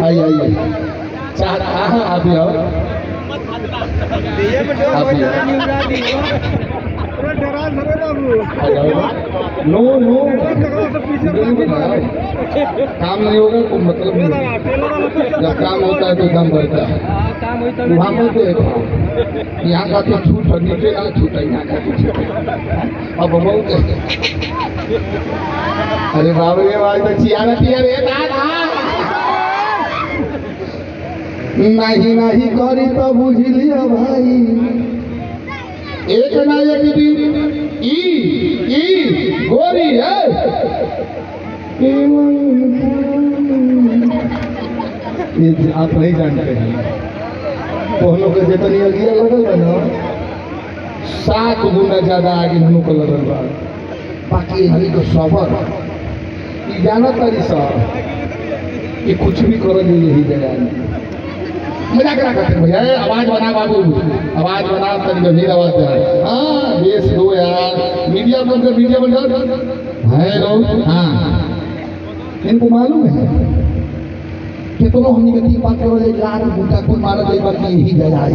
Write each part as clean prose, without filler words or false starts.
आइए आइए चार हाँ आप भी आओ आप भी आओ नो नो काम नहीं होगा तो मतलब नहीं। जब काम होता है तो दम बढ़ता है। वहाँ बोलते हैं यहाँ का तो छूट है नीचे ना छूट है यहाँ का तो छूट अब बहुत अरे बाबू ये बात तो चियाना चिया रे दादा नहीं नहीं करी तो बुझ लिया भाई एक ना एक दिन ई गोरी है ये आप नहीं जानते हैं दोनों के जितनी अगिया लगल है ना 7 गुना ज्यादा आगे हम को लगल बा बाकी हरी को सबर ये जाना तारी सब ये कुछ भी करो यही जगह मजाक ना करते भैया आवाज बना बाबू आवाज बना तनी गंभीर आवाज है हाँ बेस दो यार मीडिया बन कर मीडिया बन कर है लोग हाँ इनको मालूम है कि तो हमने कभी बात करो ले लाल बूटा को मारा ले बात यही गया है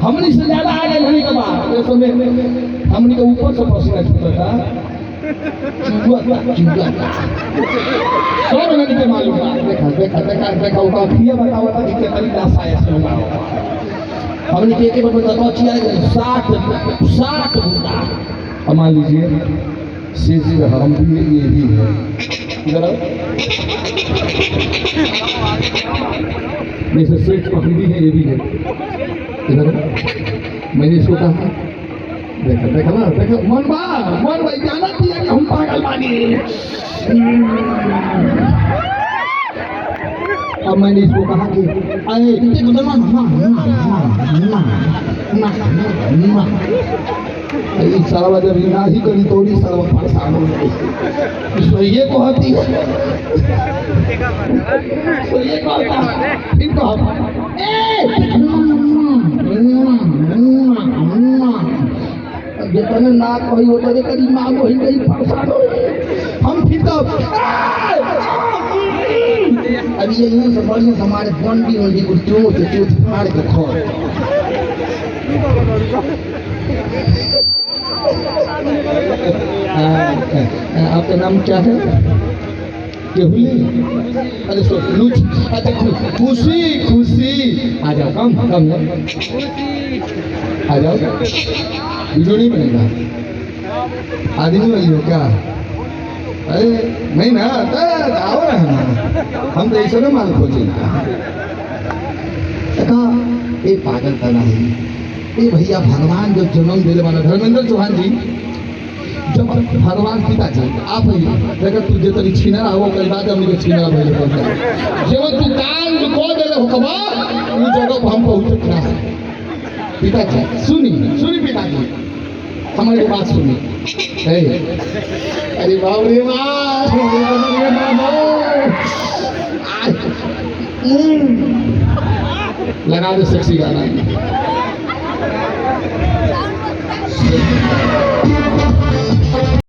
हमने से ज्यादा आगे नहीं का बात ये समय हमने के ऊपर से पसीना छूटा था चुआ सब नहीं के मालूम देखा देखा देखा देखा उनका किया बतावा था कि तरीका साया से होगा हमने के एक बार बताओ चिया 60 बूटा मान लीजिए सीधी हम भी ये भी है इधर जैसे स्विच पकड़ी है ये भी है इधर मैंने इसको कहा देखा देखा ना देखा मन भाई जाना चाहिए कि हम पागल बानी अब मैंने इसको कहा कि अरे इतने को ना ये सारा जब ना ही करी थोड़ी सारा परेशान हो गई इसको ये कहती है तो ये कहता फिर कहा जितने ना कही उतने करी माँ वही गई परेशान हो हम फिर तो अभी यही से बढ़िया हमारे बंडी होगी कुछ चोट फाड़ के खो आपका नाम क्या है अरे सो अच्छा खुशी खुशी आ जाओ कम आ जाओ वीडियो नहीं बनेगा आदमी वाली हो क्या अरे नहीं ना आओ ना हम तो ऐसे ना माल खोजे ये पागल तना है ये भैया भगवान जब जन्म दिले वाला धर्मेंद्र चौहान जी जब भगवान पिताजी आप देखा तू जो तरी छीना हो कई बात हमने छीना भैया पहुंचा जब तू कान को दे हो कबा उस जगह पर हम पहुंच ना पिताजी सुनी पिताजी हमारी बात सुनी अरे बाप रे लगा दे सेक्सी गाना